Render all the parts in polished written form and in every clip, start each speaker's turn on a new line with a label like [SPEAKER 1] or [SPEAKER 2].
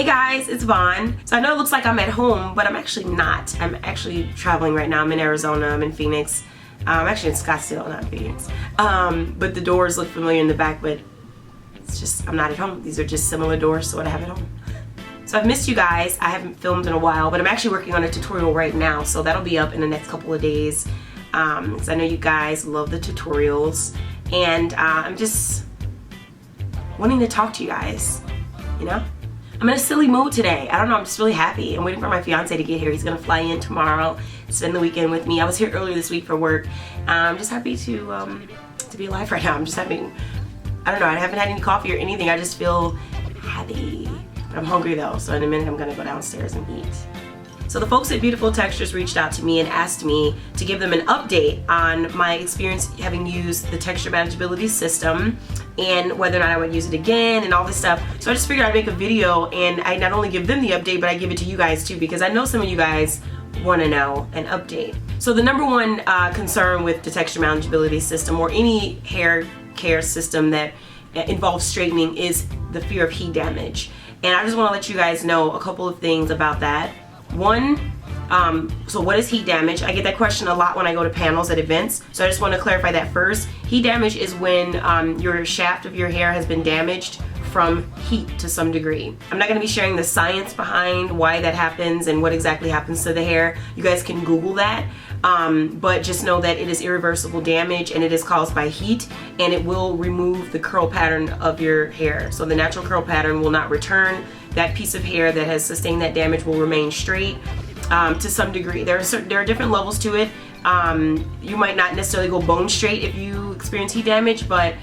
[SPEAKER 1] guys, it's Vaughn. So I know it looks like I'm at home, but I'm actually not. I'm actually traveling right now. I'm in Arizona, I'm in Phoenix. I'm actually in Scottsdale, not Phoenix. But the doors look familiar in the back, but it's just, I'm not at home. These are just similar doors to what I have at home. So I've missed you guys. I haven't filmed in a while, but I'm actually working on a tutorial right now, so that'll be up in the next couple of days. Because I know you guys love the tutorials, and I'm just wanting to talk to you guys, you know? I'm in a silly mood today. I don't know, I'm just really happy. I'm waiting for my fiance to get here. He's gonna fly in tomorrow, spend the weekend with me. I was here earlier this week for work. I'm just happy to be alive right now. I'm just having, I don't know, I haven't had any coffee or anything. I just feel happy. But I'm hungry though, so in a minute I'm gonna go downstairs and eat. So the folks at Beautiful Textures reached out to me and asked me to give them an update on my experience having used the texture manageability system and whether or not I would use it again and all this stuff. So I just figured I'd make a video and I not only give them the update, but I give it to you guys too, because I know some of you guys want to know an update. So the number one concern with the texture manageability system or any hair care system that involves straightening is the fear of heat damage. And I just want to let you guys know a couple of things about that. One, so what is heat damage? I get that question a lot when I go to panels at events, so I just want to clarify that first. Heat damage is when your shaft of your hair has been damaged from heat to some degree. I'm not going to be sharing the science behind why that happens and what exactly happens to the hair. You guys can Google that, but just know that it is irreversible damage and it is caused by heat, and it will remove the curl pattern of your hair. So the natural curl pattern will not return. That piece of hair that has sustained that damage will remain straight to some degree. There are different levels to it. You might not necessarily go bone straight if you experience heat damage, but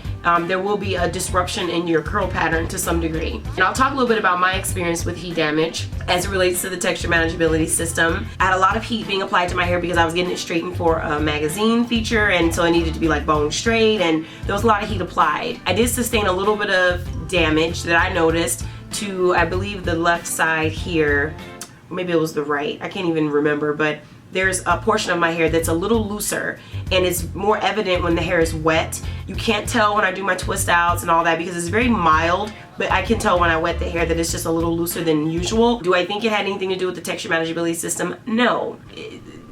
[SPEAKER 1] there will be a disruption in your curl pattern to some degree. And I'll talk a little bit about my experience with heat damage as it relates to the texture manageability system. I had a lot of heat being applied to my hair because I was getting it straightened for a magazine feature, and so I needed to be like bone straight, and there was a lot of heat applied. I did sustain a little bit of damage that I noticed to, I believe, the left side here. Maybe it was the right, I can't even remember, but there's a portion of my hair that's a little looser, and it's more evident when the hair is wet. You can't tell when I do my twist outs and all that because it's very mild, but I can tell when I wet the hair that it's just a little looser than usual. Do I think it had anything to do with the texture manageability system? No.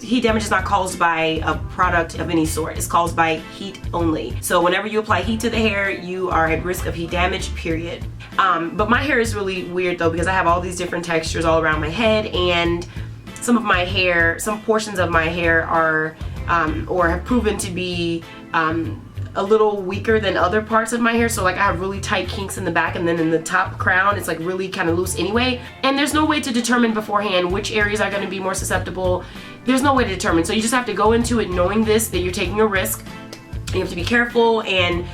[SPEAKER 1] Heat damage is not caused by a product of any sort. It's caused by heat only. So whenever you apply heat to the hair, you are at risk of heat damage, period. But my hair is really weird though, because I have all these different textures all around my head, and some of my hair, some portions of my hair are or have proven to be a little weaker than other parts of my hair. So like I have really tight kinks in the back, and then in the top crown it's like really kind of loose anyway, and there's no way to determine beforehand which areas are going to be more susceptible. There's no way to determine, so you just have to go into it knowing this, that you're taking a risk. You have to be careful and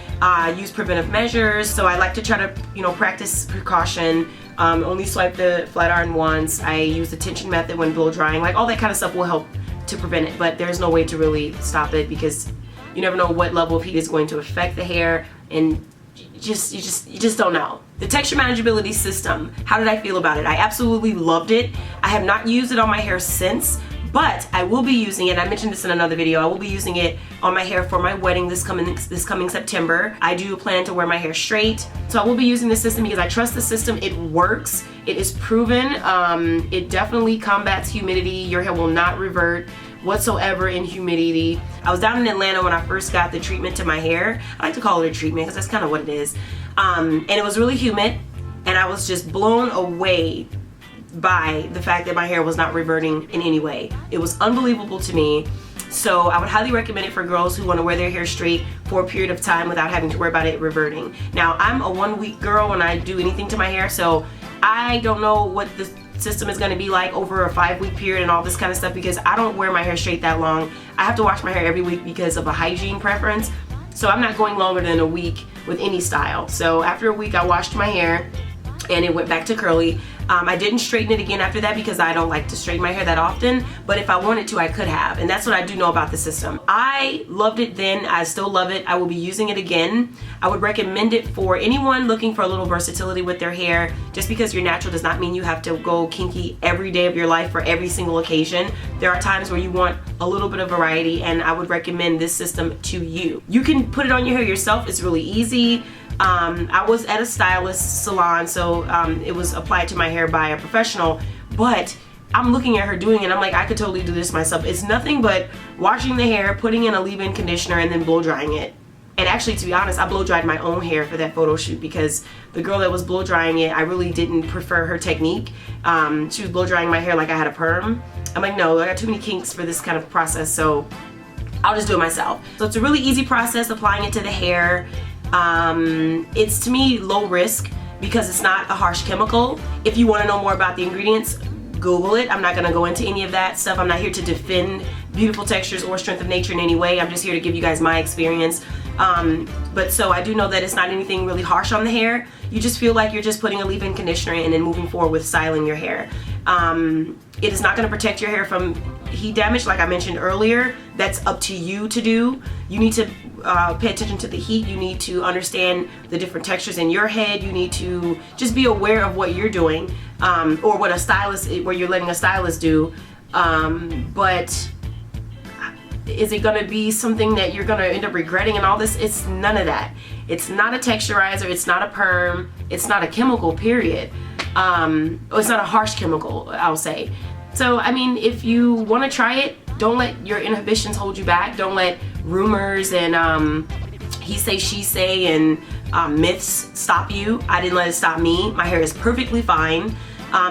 [SPEAKER 1] use preventive measures. So I like to try to, you know, practice precaution. Only swipe the flat iron once. I use the tension method when blow drying. Like all that kind of stuff will help to prevent it, but there's no way to really stop it because you never know what level of heat is going to affect the hair, and you just don't know. The texture manageability system, how did I feel about it? I absolutely loved it. I have not used it on my hair since, but I will be using it. I mentioned this in another video. I will be using it on my hair for my wedding this coming September. I do plan to wear my hair straight, so I will be using this system because I trust the system. It works. It is proven. It definitely combats humidity. Your hair will not revert whatsoever in humidity. I was down in Atlanta when I first got the treatment to my hair. I like to call it a treatment because that's kind of what it is. And it was really humid, and I was just blown away by the fact that my hair was not reverting in any way. It was unbelievable to me. So I would highly recommend it for girls who want to wear their hair straight for a period of time without having to worry about it reverting. Now, I'm a 1 week girl when I do anything to my hair, so I don't know what the system is going to be like over a 5 week period and all this kind of stuff, because I don't wear my hair straight that long. I have to wash my hair every week because of a hygiene preference, so I'm not going longer than a week with any style. So after a week I washed my hair and it went back to curly. I didn't straighten it again after that because I don't like to straighten my hair that often, but if I wanted to, I could have, and that's what I do know about the system. I loved it then. I still love it. I will be using it again. I would recommend it for anyone looking for a little versatility with their hair. Just because you're natural does not mean you have to go kinky every day of your life for every single occasion. There are times where you want a little bit of variety, and I would recommend this system to you. You can put it on your hair yourself. It's really easy. I was at a stylist salon, so it was applied to my hair by a professional, but I'm looking at her doing it. I'm like, I could totally do this myself. It's nothing but washing the hair, putting in a leave-in conditioner, and then blow drying it. And actually, to be honest, I blow dried my own hair for that photo shoot because the girl that was blow drying it, I really didn't prefer her technique. She was blow drying my hair like I had a perm. I'm like, no, I got too many kinks for this kind of process, so I'll just do it myself. So it's a really easy process, applying it to the hair. It's, to me, low risk because it's not a harsh chemical. If you want to know more about the ingredients, Google it. I'm not going to go into any of that stuff. I'm not here to defend Beautiful Textures or Strength of Nature in any way. I'm just here to give you guys my experience. But so I do know that it's not anything really harsh on the hair. You just feel like you're just putting a leave-in conditioner in and then moving forward with styling your hair. It is not going to protect your hair from heat damage, like I mentioned earlier. That's up to you to do. You need to pay attention to the heat. You need to understand the different textures in your head. You need to just be aware of what you're doing, or what a stylist, where you're letting a stylist do. But is it going to be something that you're going to end up regretting and all this? It's none of that. It's not a texturizer. It's not a perm. It's not a chemical, period. It's not a harsh chemical, I'll say. So, I mean, if you want to try it, don't let your inhibitions hold you back. Don't let rumors and he say, she say, and myths stop you. I didn't let it stop me. My hair is perfectly fine,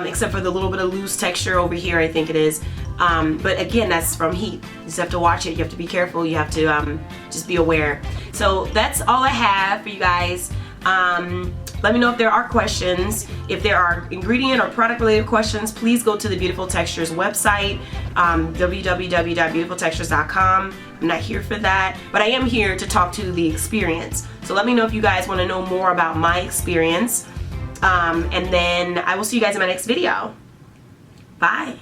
[SPEAKER 1] except for the little bit of loose texture over here, I think it is. But again, that's from heat. You just have to watch it. You have to be careful. You have to just be aware. So that's all I have for you guys. Let me know if there are questions. If there are ingredient or product related questions, please go to the Beautiful Textures website, www.beautifultextures.com. I'm not here for that, but I am here to talk to the experience. So let me know if you guys want to know more about my experience. And then I will see you guys in my next video. Bye.